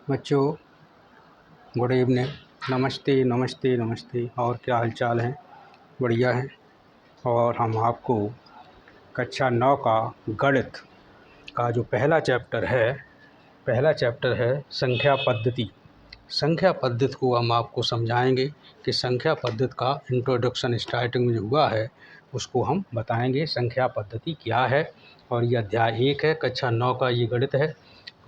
बच्चों, good evening. नमस्ते नमस्ते नमस्ते। और क्या हाल चाल है? बढ़िया है। और हम आपको कक्षा 9 का गणित का जो पहला चैप्टर है संख्या पद्धति। संख्या पद्धति को हम आपको समझाएंगे कि संख्या पद्धति का इंट्रोडक्शन स्टार्टिंग में जो हुआ है उसको हम बताएंगे संख्या पद्धति क्या है। और ये अध्याय 1 है, कक्षा 9 का ये गणित है।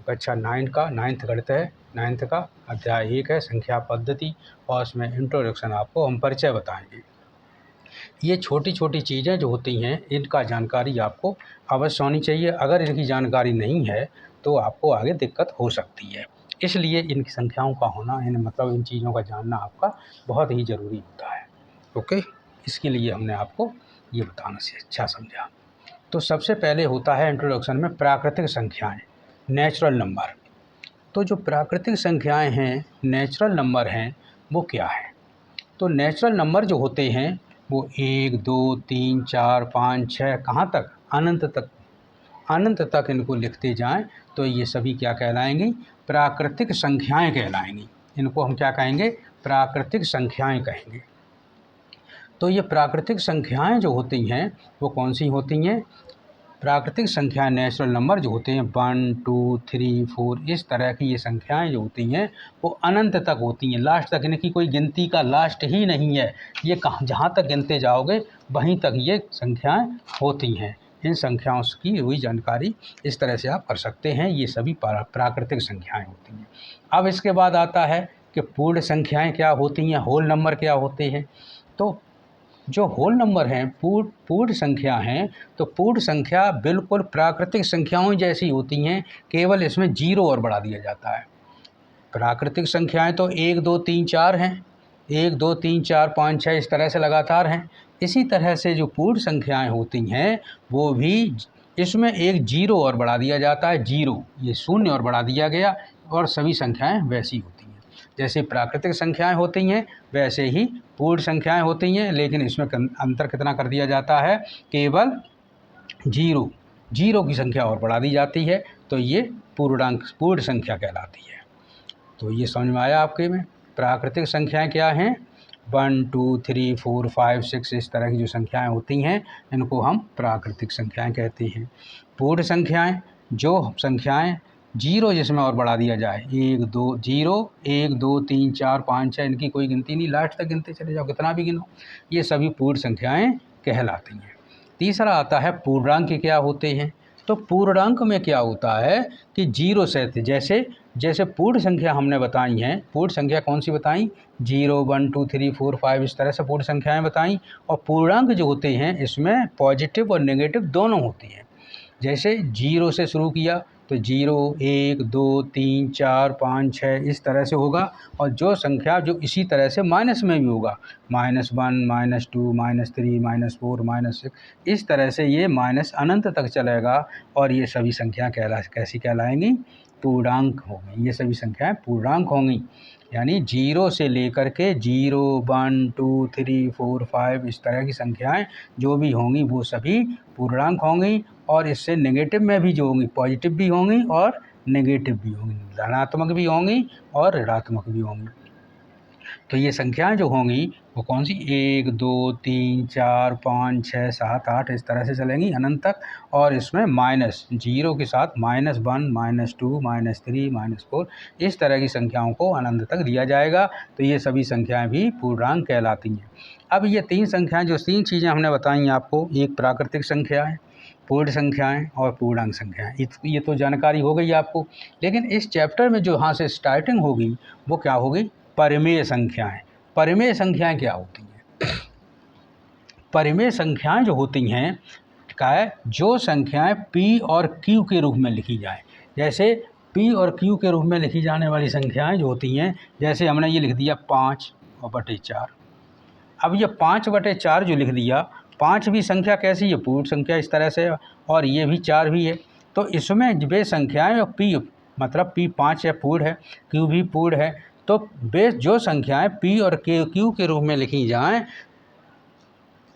कक्षा 9 का 9th गणित है, 9th का अध्याय 1 है संख्या पद्धति। और उसमें इंट्रोडक्शन आपको हम परिचय बताएंगे। ये छोटी छोटी चीज़ें जो होती हैं इनका जानकारी आपको अवश्य होनी चाहिए। अगर इनकी जानकारी नहीं है तो आपको आगे दिक्कत हो सकती है। इसलिए इन संख्याओं का होना, इन चीज़ों का जानना आपका बहुत ही ज़रूरी होता है। ओके, इसके लिए हमने आपको ये बताना से अच्छा समझा। तो सबसे पहले होता है इंट्रोडक्शन में प्राकृतिक संख्याएं, नेचुरल नंबर। तो जो प्राकृतिक संख्याएं हैं, नेचुरल नंबर हैं, वो क्या है? तो नेचुरल नंबर जो होते हैं वो 1 2 3 4 5 6 कहाँ तक? अनंत तक इनको लिखते जाएं तो ये सभी क्या कहलाएंगी? प्राकृतिक संख्याएं कहलाएंगी। इनको हम क्या कहेंगे? प्राकृतिक संख्याएं कहेंगे। तो ये प्राकृतिक संख्याएं जो होती हैं वो कौन सी होती हैं? प्राकृतिक संख्याएं, नेचुरल नंबर जो होते हैं 1 2 3 4, इस तरह की ये संख्याएं जो होती हैं वो अनंत तक होती हैं, लास्ट तक। इनकी कोई गिनती का लास्ट ही नहीं है। ये कहाँ, जहाँ तक गिनते जाओगे वहीं तक ये संख्याएं होती हैं। इन संख्याओं की हुई जानकारी इस तरह से आप कर सकते हैं। ये सभी प्राकृतिक संख्याएं होती हैं। अब इसके बाद आता है कि पूर्ण संख्याएं क्या होती हैं, होल नंबर क्या होते हैं। तो जो होल नंबर हैं, पूर्ण संख्या हैं, तो पूर्ण संख्या बिल्कुल प्राकृतिक संख्याओं जैसी होती हैं, केवल इसमें जीरो और बढ़ा दिया जाता है। प्राकृतिक संख्याएं तो 1 2 3 4 हैं, 1 2 3 4 5 6 इस तरह से लगातार हैं। इसी तरह से जो पूर्ण संख्याएं होती हैं वो भी, इसमें एक जीरो और बढ़ा दिया जाता है। जीरो, ये शून्य और बढ़ा दिया गया, और सभी संख्याएं वैसी होती हैं। जैसे प्राकृतिक संख्याएं होती हैं वैसे ही पूर्ण संख्याएं होती हैं, लेकिन इसमें अंतर कितना कर दिया जाता है? केवल जीरो की संख्या और बढ़ा दी जाती है, तो ये पूर्ण संख्या कहलाती है। तो ये समझ में आया आपके में? प्राकृतिक संख्याएं क्या हैं? 1 2 3 4 5 6 इस तरह की जो संख्याएं होती हैं इनको हम प्राकृतिक संख्याएं कहते हैं। पूर्ण संख्याएं, जो संख्याएं जीरो जिसमें और बढ़ा दिया जाए, 1 2 0 1 2 3 4 5 6, इनकी कोई गिनती नहीं, लास्ट तक गिनते चले जाओ, कितना भी गिनो, ये सभी पूर्ण संख्याएं कहलाती हैं। तीसरा आता है पूर्णांक क्या होते हैं। तो पूर्णांक में क्या होता है कि जीरो से, जैसे पूर्ण संख्या हमने बताई हैं, पूर्ण संख्या कौन सी बताई? 0 1 2 3 4 5 इस तरह से पूर्ण संख्याएं बताई। और पूर्णांक जो होते हैं इसमें पॉजिटिव और नेगेटिव दोनों होती हैं। जैसे जीरो से शुरू किया तो 0 1 2 3 4 5 6 इस तरह से होगा। और जो संख्या जो इसी तरह से माइनस में भी होगा, -1 -2 -3 -4 -6, इस तरह से ये माइनस अनंत तक चलेगा। और ये सभी संख्या कैसी कहलाएंगी? पूर्णांक होंगी। ये सभी संख्याएं पूर्णांक होंगी। यानी जीरो से लेकर के 0 1 2 3 4 5 इस तरह की संख्याएं जो भी होंगी वो सभी पूर्णांक होंगी। और इससे नेगेटिव में भी जो होंगी, पॉजिटिव भी होंगी और नेगेटिव भी होंगी, धनात्मक भी होंगी और ऋणात्मक भी होंगी। तो ये संख्याएं जो होंगी वो कौन सी? 1 2 3 4 5 6 7 8 इस तरह से चलेंगी अनंत तक। और इसमें माइनस जीरो के साथ -1 -2 -3 -4 इस तरह की संख्याओं को अनंत तक दिया जाएगा। तो ये सभी संख्याएं भी पूर्णांक कहलाती हैं। अब ये तीन संख्याएं, जो तीन चीज़ें हमने बताई आपको, एक प्राकृतिक संख्या है, पूर्ण संख्याएं और पूर्णांक संख्याएं, ये तो जानकारी हो गई आपको। लेकिन इस चैप्टर में जो यहाँ से स्टार्टिंग होगी वो क्या होगी? परिमेय संख्याएं। परिमेय संख्याएं क्या होती हैं? परिमेय संख्याएं जो होती हैं क्या है? जो संख्याएं P और Q के रूप में लिखी जाए। जैसे P और Q के रूप में लिखी जाने वाली संख्याएं जो होती हैं, जैसे हमने ये लिख दिया 5/4। अब ये 5/4 जो लिख दिया, 5 भी संख्या कैसी है? पूर्ण संख्या इस तरह से, और ये भी 4 भी है। तो इसमें वे संख्याएं, P मतलब P 5 है, पूर्ण है, Q भी पूर्ण है। तो वे जो संख्याएं P और Q के रूप में लिखी जाएं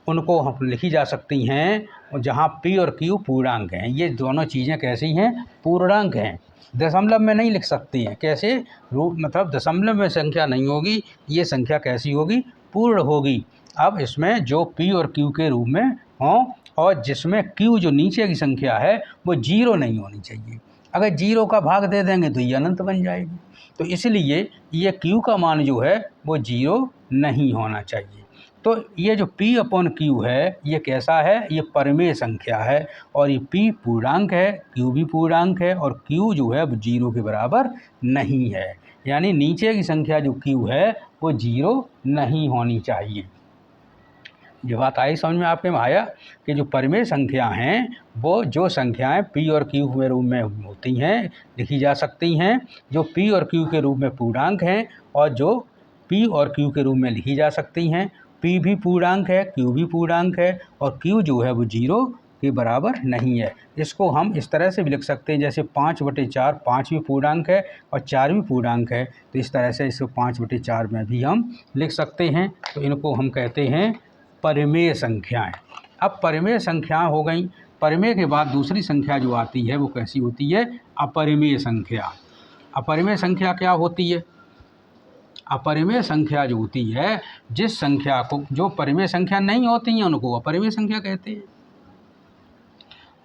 उनको हम लिखी जा सकती हैं जहाँ पी और क्यू पूर्णांक हैं। ये दोनों चीज़ें कैसी हैं? पूर्णांक हैं। दशमलव में नहीं लिख सकती हैं। कैसे? मतलब दशमलव में संख्या नहीं होगी, ये संख्या कैसी होगी? पूर्ण होगी। अब इसमें जो पी और क्यू के रूप में हों और जिसमें क्यू जो नीचे की संख्या है वो जीरो नहीं होनी चाहिए। अगर जीरो का भाग दे देंगे तो ये अनंत बन जाएगी। तो इसलिए ये क्यू का मान जो है वो जीरो नहीं होना चाहिए। तो ये जो P अपॉन क्यू है ये कैसा है? ये परिमेय संख्या है और ये P पूर्णांक है, Q भी पूर्णांक है और Q जो है वो जीरो के बराबर नहीं है। यानी नीचे की संख्या जो Q है वो जीरो नहीं होनी चाहिए। ये बात आई समझ में? आपके में आया कि जो परिमेय संख्या हैं वो जो संख्याएं P और Q के रूप में होती हैं लिखी जा सकती हैं, जो P और Q के रूप में पूर्णांक हैं और जो P और Q के रूप में लिखी जा सकती हैं। P भी पूर्णांक है, Q भी पूर्णांक है और Q जो है वो जीरो के बराबर नहीं है। इसको हम इस तरह से भी लिख सकते हैं जैसे 5/4, 5 भी पूर्णांक है और 4 भी पूर्णांक है, तो इस तरह से इसको 5/4 में भी हम लिख सकते हैं। तो इनको हम कहते हैं परिमेय संख्याएं। अब परिमेय संख्याएं हो गई। परिमेय के बाद दूसरी संख्या जो आती है वो कैसी होती है? अपरिमेय संख्या। अपरिमेय संख्या क्या होती है? अपरिमेय संख्या जो होती है, जिस संख्या को जो परिमेय संख्या नहीं होती हैं उनको अपरिमेय संख्या कहते हैं।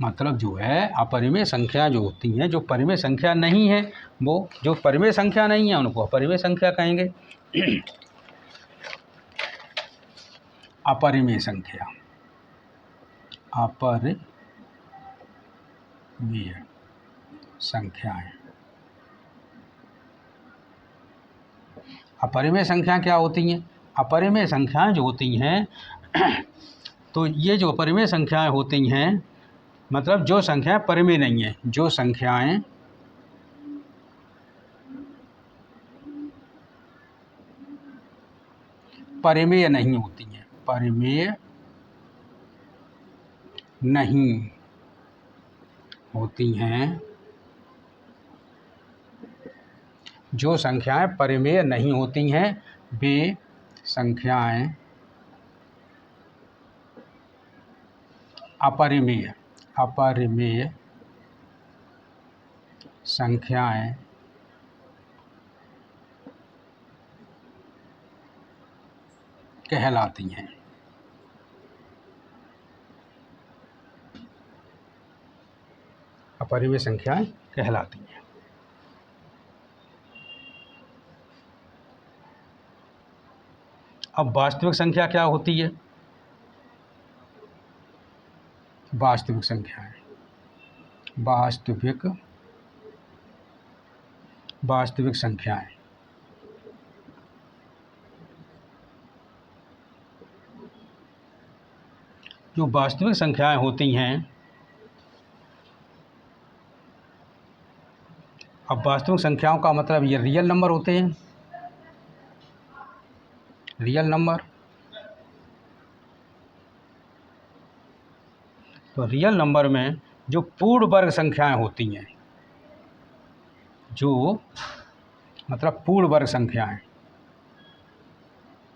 मतलब जो है अपरिमेय संख्या जो होती हैं, जो परिमेय संख्या नहीं है, वो जो परिमेय संख्या नहीं है उनको अपरिमेय संख्या कहेंगे। अपरिमेय संख्या, अपरिमेय संख्याएं। अपरिमेय संख्या क्या होती हैं? अपरिमेय संख्याएं जो होती हैं तो ये जो अपरिमेय संख्याएं होती हैं मतलब जो संख्याएं परिमेय नहीं है, जो संख्याएं परिमेय नहीं होती हैं, परिमेय नहीं होती हैं, जो संख्याएं परिमेय नहीं होती हैं वे संख्याएं अपरिमेय अपरिमेय संख्याएं कहलाती हैं। अपरिमेय संख्याएं कहलाती हैं। अब वास्तविक संख्या क्या होती है? वास्तविक संख्याएं, वास्तविक संख्याएं जो वास्तविक संख्याएं होती हैं। अब वास्तविक संख्याओं का मतलब ये रियल नंबर होते हैं, रियल नंबर। तो रियल नंबर में जो पूर्ण वर्ग संख्याएं होती हैं, जो मतलब पूर्ण वर्ग संख्याएं,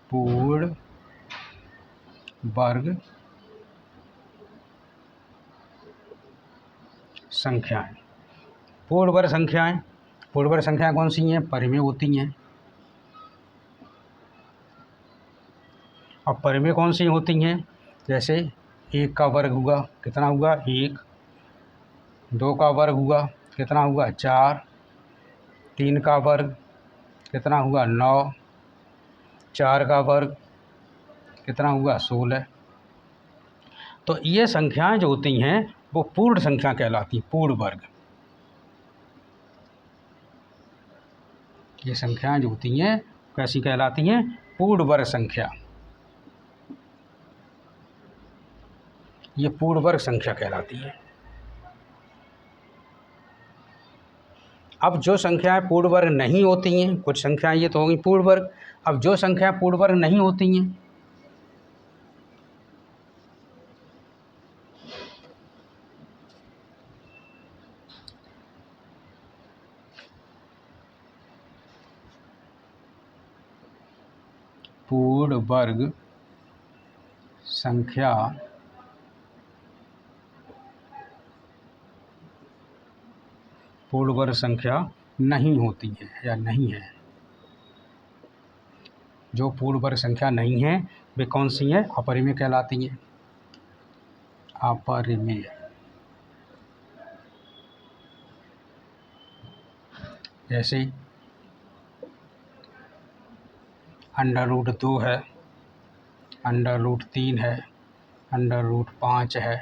पूर्ण वर्ग संख्याएं, पूर्ण वर्ग संख्याएं, पूर्ण वर्ग संख्याएं कौन सी हैं? परिमेय होती हैं। अब परिमेय कौन सी होती हैं? जैसे 1 का वर्ग हुआ कितना हुआ? 1। 2 का वर्ग हुआ कितना हुआ? 4। 3 का वर्ग कितना हुआ? 9। 4 का वर्ग कितना हुआ? 16। तो ये संख्याएं जो होती हैं वो पूर्ण संख्या कहलाती हैं, पूर्ण वर्ग। ये संख्याएं जो होती हैं कैसी कहलाती हैं? पूर्ण वर्ग संख्या। ये पूर्ण वर्ग संख्या कहलाती है। अब जो संख्याएं पूर्ण वर्ग नहीं होती हैं, कुछ संख्याएं ये तो होंगी पूर्ण वर्ग। अब जो संख्याएं पूर्ण वर्ग नहीं होती हैं, पूर्ण वर्ग संख्या पूर्ण वर्ग संख्या नहीं होती है या नहीं है। जो पूर्ण वर्ग संख्या नहीं है वे कौन सी हैं? अपरिमेय कहलाती हैं। अपरिमेय। जैसे √2 है, √3 है, √5 है,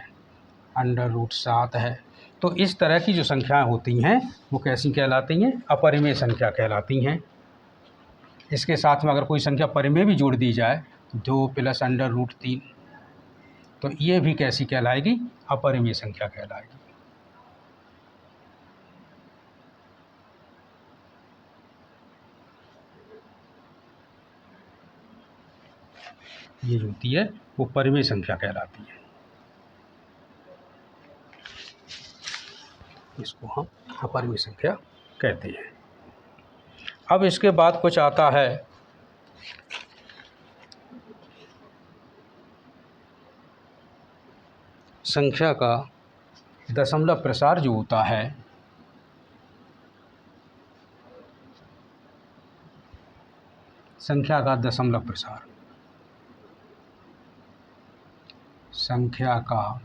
√7 है। तो इस तरह की जो संख्याएं होती हैं वो कैसी कहलाती हैं? अपरिमेय संख्या कहलाती हैं। इसके साथ में अगर कोई संख्या परिमेय भी जोड़ दी जाए, 2 + √3, तो ये भी कैसी कहलाएगी? अपरिमेय संख्या कहलाएगी। ये जो होती है वो परिमेय संख्या कहलाती है। इसको हम अपरिमेय संख्या कहते हैं। अब इसके बाद कुछ आता है संख्या का दशमलव प्रसार जो होता है, संख्या का दशमलव प्रसार, संख्या का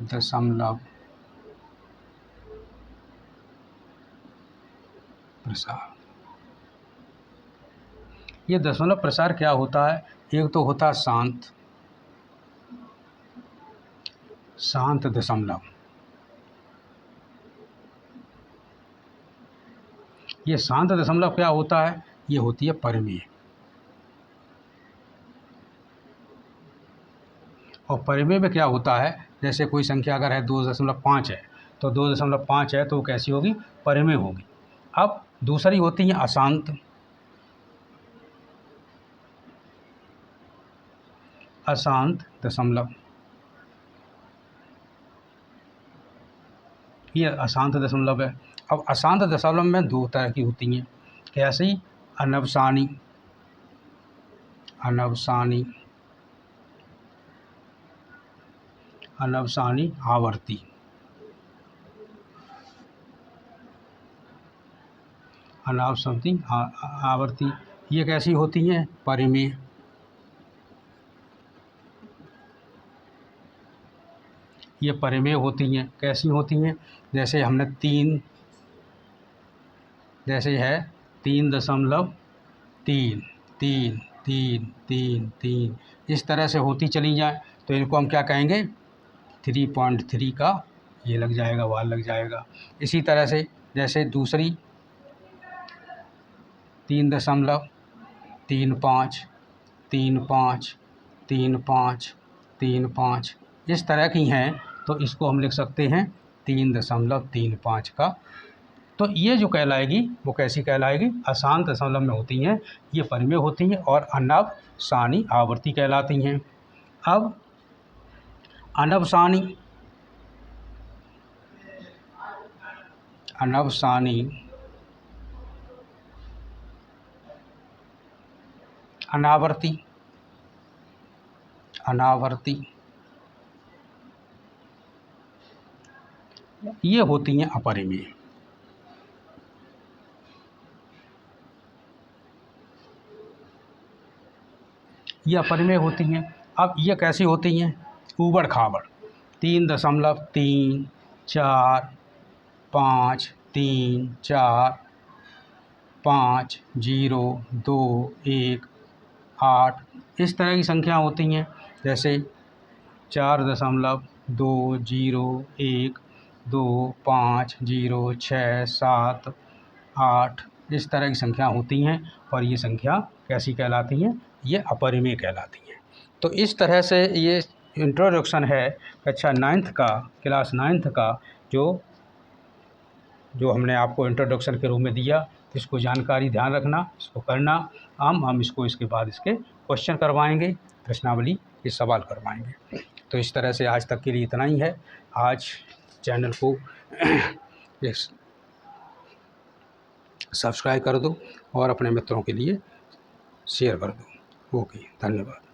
दशमलव प्रसार। ये दशमलव प्रसार क्या होता है? एक तो होता है शांत दशमलव। ये शांत दशमलव क्या होता है? ये होती है परिमेय। और परिमेय में क्या होता है? जैसे कोई संख्या अगर है 2.5 है, तो 2.5 है तो वो कैसी होगी? परिमेय होगी। अब दूसरी होती है अशांत। अशांत दशमलव। ये अशांत दशमलव है। अब अशांत दशमलव में दो तरह की होती हैं। कैसी? अनवसानी, अनवसानी, अनवसानी आवर्ती। अनावसानी आवर्ती ये कैसी होती हैं? परिमेय। ये परिमेय होती हैं। कैसी होती हैं? जैसे हमने 3, जैसे है 3.3, 3, 3, 3, 3, इस तरह से होती चली जाए तो इनको हम क्या कहेंगे? 3.3 का ये लग जाएगा, वाल लग जाएगा। इसी तरह से जैसे दूसरी 3.35, 35, 35, 35 इस तरह की हैं, तो इसको हम लिख सकते हैं 3.35 का। तो ये जो कहलाएगी वो कैसी कहलाएगी? अशांत दशमलव में होती हैं, ये परिमेय होती हैं और अनवसानी आवर्ती कहलाती हैं। अब अनवसानी, अनवसानी अनावर्ती, अनावर्ती ये होती हैं अपरिमेय। ये अपरिमेय होती हैं। अब ये कैसी होती हैं? ऊबड़ खाबड़। 3.3, 4, 5, 3, 4, 5, 0, 2, 1, 8 इस तरह की संख्या होती हैं। जैसे 4.201, 2, 5, 0, 6, 7, 8 इस तरह की संख्या होती हैं और ये संख्या कैसी कहलाती हैं? ये अपरिमेय कहलाती हैं। तो इस तरह से ये इंट्रोडक्शन है कक्षा 9th का, क्लास 9th का जो हमने आपको इंट्रोडक्शन के रूप में दिया। इसको जानकारी ध्यान रखना, इसको करना। हम इसको इसके बाद इसके क्वेश्चन करवाएंगे, प्रश्नावली के सवाल करवाएंगे। तो इस तरह से आज तक के लिए इतना ही है। आज चैनल को सब्सक्राइब कर दो और अपने मित्रों के लिए शेयर कर दो। ओके, धन्यवाद।